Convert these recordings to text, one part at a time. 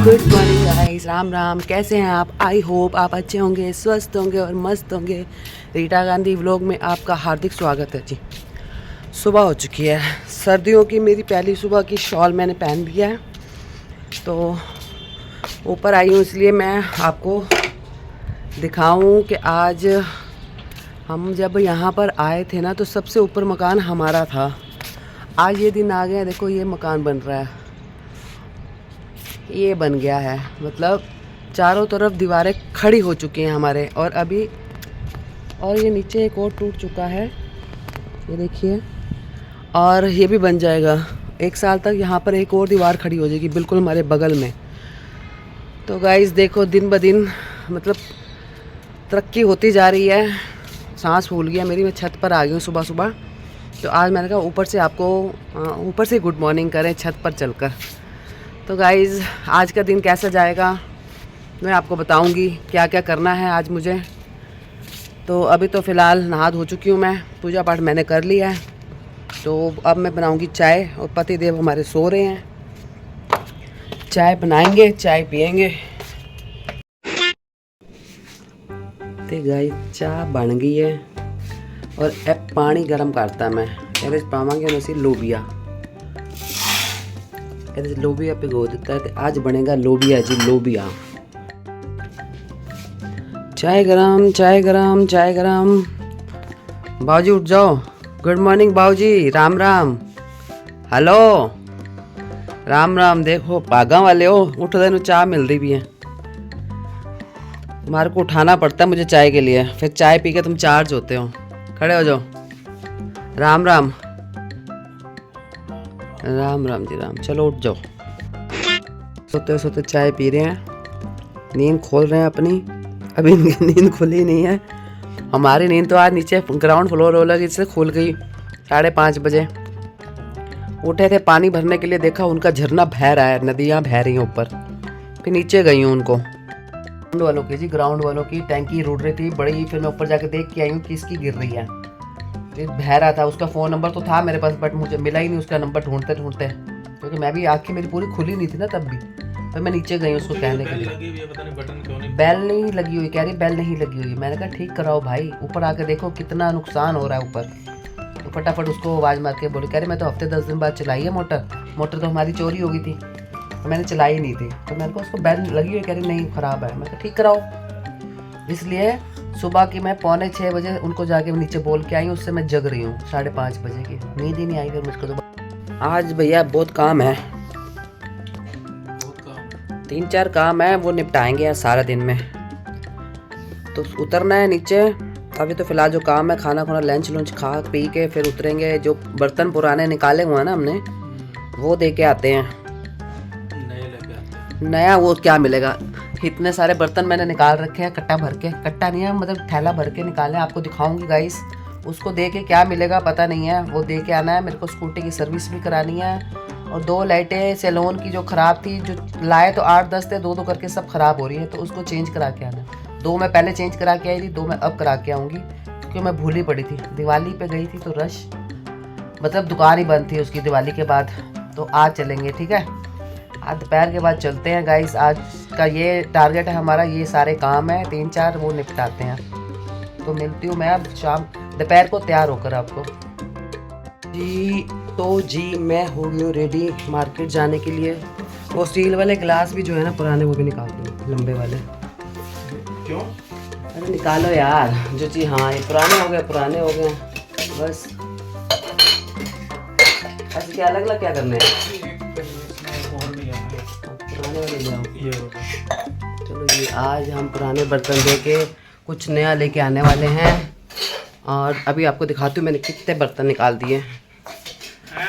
Good morning guys, Ram Ram. कैसे हैं आप? आई होप आप अच्छे होंगे, स्वस्थ होंगे और मस्त होंगे। रीटा गांधी व्लॉग में आपका हार्दिक स्वागत है जी। सुबह हो चुकी है, सर्दियों की मेरी पहली सुबह की शॉल मैंने पहन लिया है। तो ऊपर आई हूँ इसलिए मैं आपको दिखाऊं कि आज हम जब यहाँ पर आए थे ना तो सबसे ऊपर मकान हमारा था। आज ये दिन आ गया, देखो ये मकान बन रहा है, ये बन गया है। मतलब चारों तरफ दीवारें खड़ी हो चुकी हैं हमारे। और ये नीचे एक और टूट चुका है, ये देखिए। और ये भी बन जाएगा 1 साल तक। यहाँ पर एक और दीवार खड़ी हो जाएगी बिल्कुल हमारे बगल में। तो गाइस देखो, दिन ब दिन मतलब तरक्की होती जा रही है। सांस फूल गया मेरी, मैं छत पर आ गई हूँ सुबह सुबह। तो आज मैंने कहा ऊपर से गुड मॉर्निंग करें छत पर चलकर। तो गाइज़ आज का दिन कैसा जाएगा मैं आपको बताऊंगी, क्या क्या करना है आज मुझे। तो अभी तो फ़िलहाल नहा धो चुकी हूँ मैं, पूजा पाठ मैंने कर लिया है। तो अब मैं बनाऊंगी चाय और पति देव हमारे सो रहे हैं। चाय बनाएंगे, चाय पियेंगे। तो गाइस चाय बन गई है और अब पानी गर्म करता मैं ਇਹਦੇ पावांगे ਅਸੀਂ लोबिया। ਇਹਦੇ लोबिया भिगो देता है। तो आज बनेगा लोबिया जी, लोबिया। चाय गरम, चाय गरम, चाय गरम। बाबूजी उठ जाओ। गुड मॉर्निंग बाबूजी, राम राम। हेलो, राम राम। देखो पागा वाले हो, उठ देनु चाय मिल रही भी है। तुम्हारे को उठाना पड़ता है मुझे चाय के लिए, फिर चाय पी के तुम चार्ज होते हो। खड़े हो जाओ। राम राम, राम राम जी राम। चलो उठ जाओ। सोते सोते चाय पी रहे हैं, नींद खोल रहे हैं अपनी। अभी इनकी नींद खुली नहीं है। हमारी नींद तो आज नीचे ग्राउंड फ्लोर हो लगी से खुल गई 5:30 बजे। उठे थे पानी भरने के लिए, देखा उनका झरना बह रहा है, नदियाँ बह रही हैं ऊपर। फिर नीचे गई हूँ उनको, ग्राउंड वालों की टैंकी रुड़ रही थी बड़ी। फिर मैं ऊपर जाके देख के आई हूँ किसकी गिर रही है। फिर बह रहा था, उसका फ़ोन नंबर तो था मेरे पास, बट मुझे मिला ही नहीं उसका नंबर ढूंढते ढूंढते, क्योंकि मैं भी आँखें मेरी पूरी खुली नहीं थी ना तब भी। फिर मैं नीचे गई उसको कहने के लिए। बेल नहीं लगी हुई, कह रही बेल नहीं लगी हुई। मैंने कहा ठीक कराओ भाई, ऊपर आके देखो कितना नुकसान हो रहा है ऊपर। तो फटाफट उसको आवाज़ मार के बोली, कह रही मैं तो हफ्ते 10 दिन बाद चलाई है मोटर तो हमारी चोरी हो गई थी, तो मैंने चलाई नहीं थी। तो मैंने कहा उसको बेल लगी हुई, कह रही नहीं ख़राब है। मैं कहा ठीक कराओ। इसलिए सुबह की मैं 5:45 बजे उनको जाके नीचे बोल के आई हूँ। उससे मैं जग रही हूँ 5:30 बजे की, नींद ही नहीं आई फिर मुझको। तो आज भैया बहुत काम है, 3-4 काम है, वो निपटाएंगे यार सारा दिन में। तो उतरना है नीचे। अभी तो फिलहाल जो काम है, खाना खुना लंच खा पी के फिर उतरेंगे। जो बर्तन पुराने निकाले हुए हैं ना हमने, वो दे के आते हैं। नया वो क्या मिलेगा, इतने सारे बर्तन मैंने निकाल रखे हैं कट्टा भर के। कट्टा नहीं है, मतलब थैला भर के निकाले, आपको दिखाऊंगी गाइस। उसको दे के क्या मिलेगा पता नहीं है, वो दे के आना है। मेरे को स्कूटी की सर्विस भी करानी है। और 2 लाइटें सेलोन की जो ख़राब थी, जो लाए तो 8-10 थे, 2-2 करके सब ख़राब हो रही है, तो उसको चेंज करा के आना है। 2 मैं पहले चेंज करा के आई थी, 2 मैं अब करा के आऊँगी, क्योंकि मैं भूल ही पड़ी थी। दिवाली पे गई थी तो रश, मतलब दुकान ही बंद थी उसकी दिवाली के बाद। तो आज चलेंगे, ठीक है। आज दोपहर के बाद चलते हैं गाइस। आज का ये टारगेट है हमारा, ये सारे काम है 3-4 वो निपटाते हैं। तो मिलती हूँ मैं अब शाम दोपहर को तैयार होकर आपको जी। तो जी मैं हो गई हूँ रेडी मार्केट जाने के लिए। वो स्टील वाले गिलास भी जो है ना पुराने, वो भी निकाल दो, लंबे वाले। क्यों? अरे निकालो यार जो चीज़। हाँ ये पुराने हो गए बस। ऐसे क्या अलग अलग क्या करने हैं? पुराने वाले ले आओ। चलो जी, आज हम पुराने बर्तन दे के कुछ नया लेके आने वाले हैं। और अभी आपको दिखाती हूँ मैंने कितने बर्तन निकाल दिए हैं।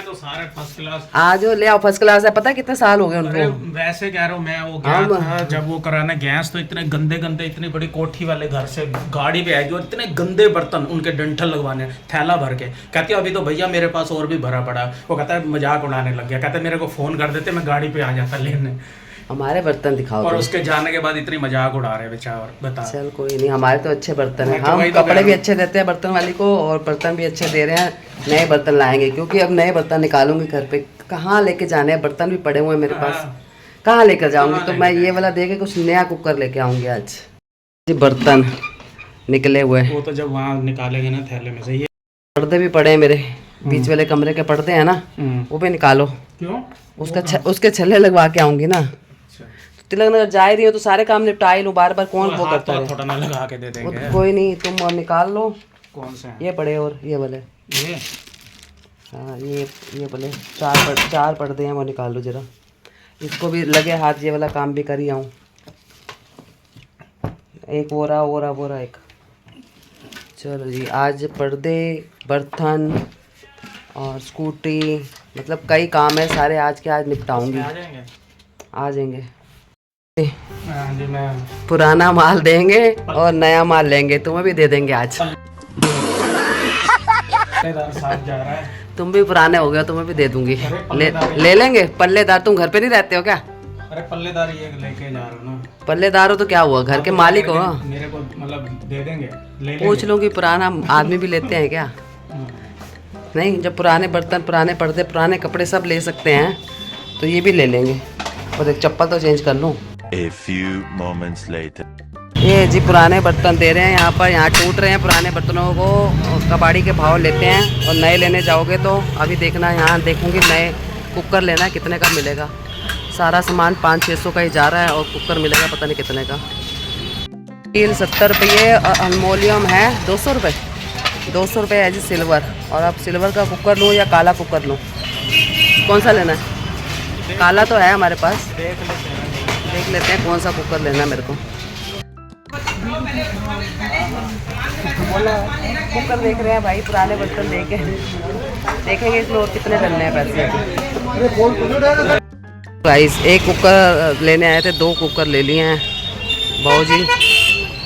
तो सारे फर्स्ट क्लास। आज ले आओ, फर्स्ट क्लास है। पता है कितने साल हो गए उनको? वैसे कह रहा हूँ मैं, वो गया था जब वो कराना गैस, तो इतने गंदे गंदे, इतनी बड़ी कोठी वाले घर से गाड़ी पे आएगी और इतने गंदे बर्तन, उनके डंठल लगवाने, थैला भर के। कहती है अभी तो भैया मेरे पास और भी भरा पड़ा। वो कहता है मजाक उड़ाने लग गया, कहता है मेरे को फ़ोन कर देते, मैं गाड़ी पे आ जाता लेने। हमारे बर्तन दिखाओ। और उसके जाने के बाद इतनी मजाक उड़ा रहे बेचारा। बता चल कोई नहीं, हमारे तो अच्छे बर्तन हैं। हम कपड़े भी अच्छे देते हैं बर्तन वाली को, और बर्तन भी अच्छे दे रहे हैं। नए बर्तन लाएंगे, क्योंकि अब नए बर्तन निकालूंगे घर पे। कहाँ लेके जाने हैं, बर्तन भी पड़े हुए हैं मेरे पास। कहाँ लेकर जाऊंगी? कहाँ तो लेकर मैं ये वाला दे के कुछ नया कुकर लेके आऊंगी आज। ये बर्तन निकले हुए, वो तो जब वहाँ निकालेंगे ना थैले में से। ये पर्दे भी पड़े हैं मेरे बीच वाले कमरे के पर्दे हैं ना, वो भी निकालो। क्यों? उसके छल्ले लगवा के आऊंगी ना। तिलक नगर जा ही रही हो तो सारे काम निपटा ही लूं, बार बार कौन वो करता है। थोड़ा ना लगा के दे देंगे। कोई नहीं, तुम निकाल लो। कौन से? ये पड़े और ये वाले, ये हाँ ये बोले चार पर्दे हैं, वो निकाल लो जरा। इसको भी लगे हाथ, ये वाला काम भी करी आऊँ। एक वो रहा एक। चलो जी, आज पर्दे, बर्तन और स्कूटी, मतलब कई काम है सारे आज के आज निपटाऊंगी। आ जाएंगे। जी मैं पुराना माल देंगे और नया माल लेंगे, तुम्हें भी दे देंगे आज। साथ जा रहा है। तुम भी पुराने हो गए, तुम्हें भी दे दूंगी। ले लेंगे पल्लेदार। तुम घर पे नहीं रहते हो क्या? अरे पल्लेदार ये लेके जा रहा हूँ ना। पल्लेदार हो तो क्या हुआ, घर के मालिक हो। मेरे को मतलब दे देंगे, ले पूछ लूंगी, पुराना आदमी भी लेते हैं क्या? नहीं, जब पुराने बर्तन, पुराने पर्दे, पुराने कपड़े सब ले सकते हैं तो ये भी ले लेंगे। और एक चप्पल तो चेंज कर लूँ। A few moments later. ये जी पुराने बर्तन दे रहे हैं यहाँ पर, यहाँ टूट रहे हैं पुराने बर्तनों को, कबाड़ी के भाव लेते हैं। और नए लेने जाओगे तो अभी देखना, यहाँ देखूंगी नए कुकर लेना कितने का मिलेगा। सारा सामान 500-600 का ही जा रहा है और कुकर मिलेगा पता नहीं कितने का। स्टील 70 रुपये और अल्मोनियम है 200 रुपये। 200 रुपये है जी सिल्वर। और अब सिल्वर का कुकर लूँ या काला कुकर लूँ, कौन सा लेना है? काला तो है हमारे पास, देख लेते हैं कौन सा कुकर लेना है मेरे को। कुकर देख रहे हैं भाई, पुराने बर्तन देखेंगे इसमें और कितने डलने हैं पैसे। गाइस एक कुकर लेने आए थे, 2 कुकर ले लिए हैं बाबू जी।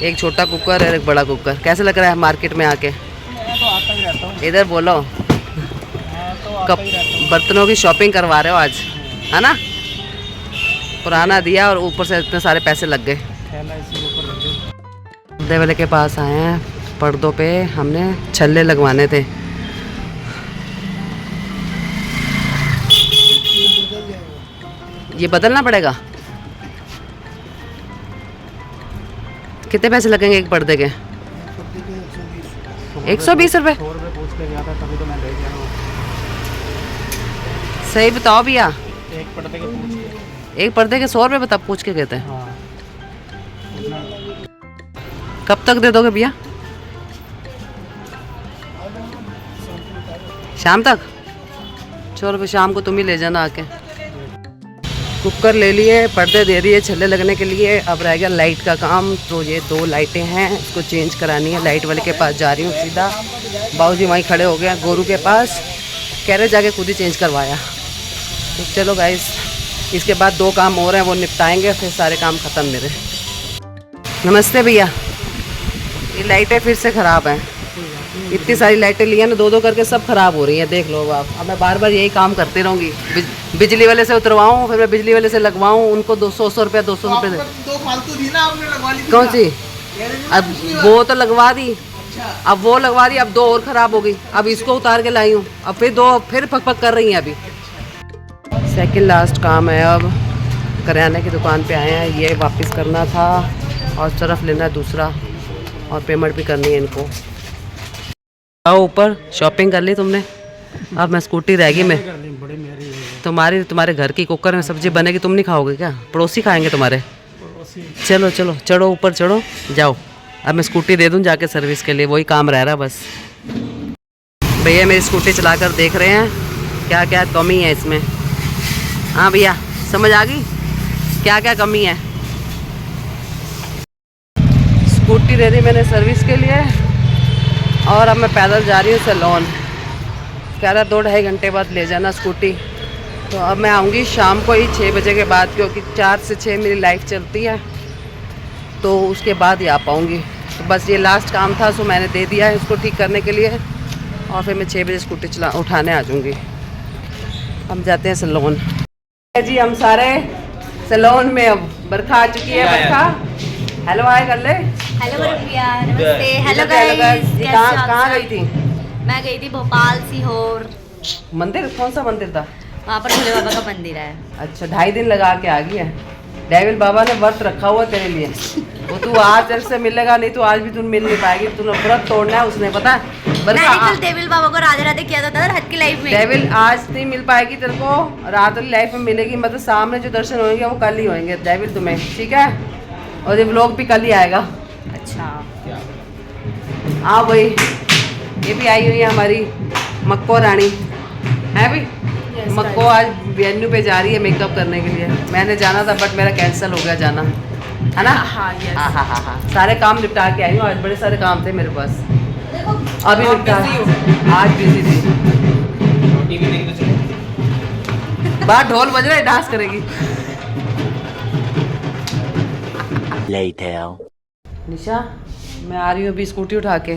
एक छोटा कुकर और एक बड़ा कुकर। कैसे लग रहा है मार्केट में आके? इधर बोलो, कब बर्तनों की शॉपिंग करवा रहे हो आज, है ना? पुराना दिया और ऊपर से इतने सारे पैसे लग गए। पर्दे वाले के पास आए हैं, पर्दों पे हमने छल्ले लगवाने थे। ये बदलना पड़ेगा। कितने पैसे लगेंगे एक पर्दे के? 120 रुपये। सही बताओ भैया, एक पर्दे के 100 रुपये बता पूछ के कहते हैं। कब तक दे दोगे भैया? शाम तक? चलो शाम को तुम ही ले जाना आके। कुकर ले लिए, पर्दे दे दिए छल्ले लगने के लिए। अब रह गया लाइट का काम। तो ये 2 लाइटें हैं, इसको चेंज करानी है। लाइट वाले के पास जा रही हूँ सीधा। बाबूजी वहीं खड़े हो गए गोरू के पास, कह रहे जाके खुद ही चेंज करवाया। तो चलो गाइस, इसके बाद 2 काम और हैं, वो निपटाएंगे, फिर सारे काम ख़त्म मेरे। नमस्ते भैया, ये लाइटें फिर से ख़राब हैं। इतनी सारी लाइटें ली हैं ना, 2-2 करके सब ख़राब हो रही हैं, देख लो आप। अब मैं बार बार यही काम करती रहूँगी। बिजली वाले से उतरवाऊँ, फिर मैं बिजली वाले से लगवाऊँ, उनको 200 रुपये 200 रुपये दे। 2 फालतू दी ना आपने, लगवा ली। कौन सी? अब वो तो लगवा दी, अब वो लगवा दी, अब 2 और ख़राब हो गई। अब इसको उतार के लाई हूँ, अब फिर 2 फिर पक कर रही हैं। अभी सेकंड लास्ट काम है। अब करियाने की दुकान पे आए हैं, ये वापस करना था और सरफ लेना है दूसरा, और पेमेंट भी करनी है इनको। आओ ऊपर, शॉपिंग कर ली तुमने? अब मैं स्कूटी रहेगी मैं तुम्हारे घर की कुकर में सब्जी बनेगी, तुम नहीं खाओगे क्या? पड़ोसी खाएंगे तुम्हारे। चलो चलो चढ़ो, ऊपर चढ़ो, जाओ। अब मैं स्कूटी दे दूँ जाके सर्विस के लिए, वही काम रह रहा बस। भैया मेरी स्कूटी चलाकर देख रहे हैं क्या क्या कमी है इसमें। हाँ भैया, समझ आ गई क्या क्या कमी है। स्कूटी दे दी मैंने सर्विस के लिए और अब मैं पैदल जा रही हूँ सैलून। कह रहा 2-2.5 घंटे बाद ले जाना स्कूटी। तो अब मैं आऊँगी शाम को ही 6 बजे के बाद, क्योंकि 4 से 6 मेरी लाइफ चलती है, तो उसके बाद ही आ पाऊँगी। तो बस ये लास्ट काम था, सो मैंने दे दिया है इसको ठीक करने के लिए, और फिर मैं 6 बजे स्कूटी उठाने आ जाऊँगी। हम जाते हैं सैलून जी। हम सारे सैलून में, अब बरखा आ चुकी है। बरखा हेलो हाय कर ले। हेलो भैया, नमस्ते। हेलो गाइस, कहाँ गई थी? मैं गई थी भोपाल सीहोर। मंदिर? कौन सा मंदिर था? वहाँ पर भोले बाबा का मंदिर है। अच्छा 2.5 दिन लगा के आ गई है। डेविल बाबा ने व्रत रखा हुआ तेरे लिए। वो तू आज तेरे से मिलेगा नहीं तो आज भी तू मिल नहीं पाएगी। तूने व्रत तोड़ना है उसने, पता है। मैंने कल डेविल बाबा को राधे राधे किया था रात की लाइफ में। डेविल आज नहीं मिल पाएगी तेरे को, रात वाली लाइफ में मिलेगी। मतलब सामने जो दर्शन होंगे वो कल ही होंगे डेविल तुम्हें, ठीक है। और ये व्लॉग भी कल ही आएगा। अच्छा हाँ भाई, ये भी आई हुई है हमारी मक्को रानी, है भी। मक्को आज वेन्यू पे जा रही है मेकअप करने के लिए। मैंने जाना था बट मेरा कैंसिल हो गया जाना, है ना। हाँ हाँ सारे काम निपटा के आई हूँ। आज बड़े सारे काम थे मेरे पास, अभी निपटा। आज बिजी थी। बाहर ढोल बज रहा है, डांस करेगी। निशा मैं आ रही हूँ अभी स्कूटी उठा के,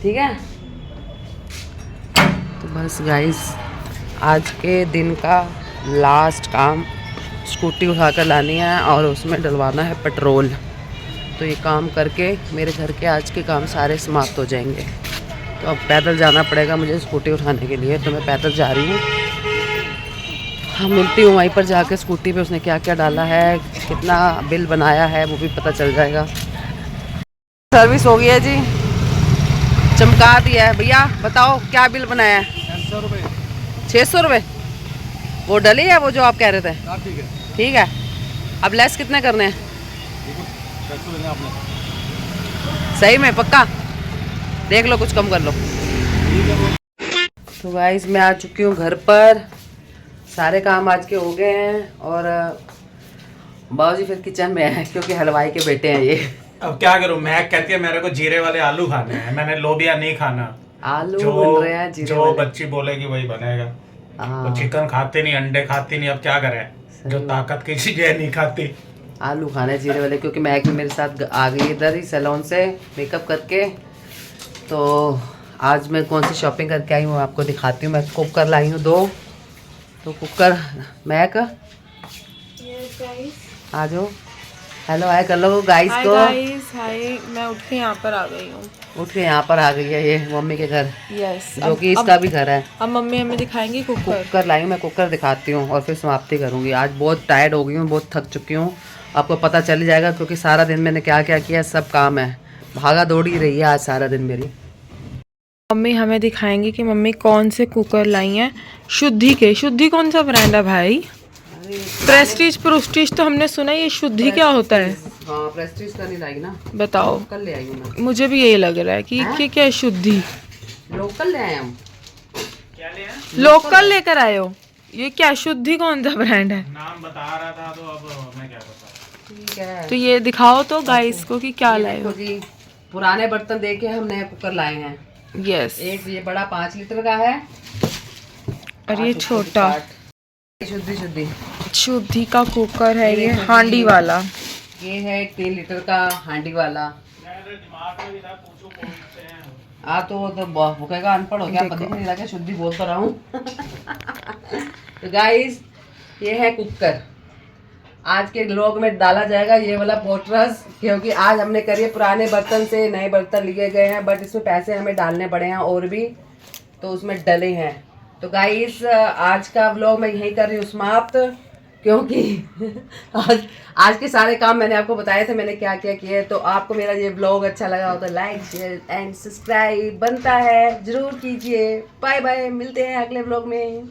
ठीक है। तो बस गाइस आज के दिन का लास्ट काम स्कूटी उठाकर लानी है और उसमें डलवाना है पेट्रोल। तो ये काम करके मेरे घर के आज के काम सारे समाप्त हो जाएंगे। तो अब पैदल जाना पड़ेगा मुझे स्कूटी उठाने के लिए। तो मैं पैदल जा रही हूँ। हाँ मिलती हूँ वहीं पर जाके स्कूटी पे उसने क्या क्या डाला है, कितना बिल बनाया है वो भी पता चल जाएगा। सर्विस हो गई है जी, चमका दिया है। भैया बताओ क्या बिल बनाया है? 600 रुपये। वो डली है वो जो आप कह रहे थे? ठीक है। अब लेस कितने करने हैं? सही में पक्का? देख लो कुछ कम कर लो। तो गाइस मैं आ चुकी हूँ घर पर। सारे काम आज के हो गए हैं और बाबूजी फिर किचन में है क्योंकि हलवाई के बेटे हैं ये। अब क्या करूं, मैं कहती है मेरे को जीरे वाले आलू खाने हैं, मैंने लोबिया नहीं खाना। आलू जो बन रहे हैं जीरे जो वाले। बच्ची बोलेगी वही बनेगा। हाँ। वो चिकन खाते नहीं, अंडे खाती नहीं, अब क्या करें। जो ताकत की चीजें नहीं खाती। आलू खाना है जीरे वाले क्योंकि मैं भी मेरे साथ आ गई इधर ही सैलून से मेकअप करके। तो आज मैं कौन सी शॉपिंग करके आई हूँ आपको दिखाती हूँ। मैं कुकर लाई हूँ 2। तो कुकर मैक आ जाओ, हेलो हाय कर लो गाइस को। हाय मैं उठ के यहाँ पर आ गई हूँ। उठ के यहाँ पर आ गई है ये मम्मी के घर। यस जो कि इसका भी घर है। अब मम्मी हमें दिखाएंगी कुकर। कुकर लाई हूँ मैं, कुकर दिखाती हूँ और फिर समाप्ति करूँगी। आज बहुत टायर्ड हो गई हूँ, बहुत थक चुकी हूँ। आपको पता चल ही जाएगा क्योंकि सारा दिन मैंने क्या क्या किया सब काम है। भागा दौड़ी रही है आज सारा दिन मेरी। मम्मी हमें दिखाएंगी कि मम्मी कौन से कुकर लाई हैं। शुद्धि के। शुद्धि कौन सा ब्रांड है भाई? प्रेस्टीज प्रोस्टीज तो हमने सुना है, ये शुद्धि क्या होता है? हाँ प्रेस्टीज का नहीं लाई ना, बताओ। कल ले आई हूँ मैं। मुझे भी यही लग रहा है कि ये क्या है शुद्धि। लोकल ले आए हम। क्या ले आए? लोकल लेकर आए हो? ये क्या शुद्धि कौन सा ब्रांड है? नाम बता रहा था तो अब मैं क्या बता। ठीक है। तो ये दिखाओ तो गाइस को कि क्या लाए हो। जी पुराने बर्तन देके हम नया कुकर लाए हैं। यस। एक ये बड़ा 5 लीटर का है और ये छोटा शुद्धि शुद्धि शुद्धि का कुकर है। ये हांडी वाला। ये है 3 लीटर का हांडी वाला। तो भूखेगा अनपढ़ हो गया, पता नहीं लगा शुद्धि बोल तो रहा हूँ। तो गाइस ये है कुकर। आज के व्लॉग में डाला जाएगा ये वाला पोटरस क्योंकि आज हमने करी है पुराने बर्तन से नए बर्तन लिए गए हैं बट इसमें पैसे हमें डालने पड़े हैं और भी, तो उसमें डले हैं। तो गाइस आज का व्लॉग मैं यहीं कर रही हूँ समाप्त क्योंकि आज के सारे काम मैंने आपको बताए थे मैंने क्या क्या किए। तो आपको मेरा ये व्लॉग अच्छा लगा हो तो लाइक शेयर एंड सब्सक्राइब बनता है, जरूर कीजिए। बाय बाय, मिलते हैं अगले व्लॉग में।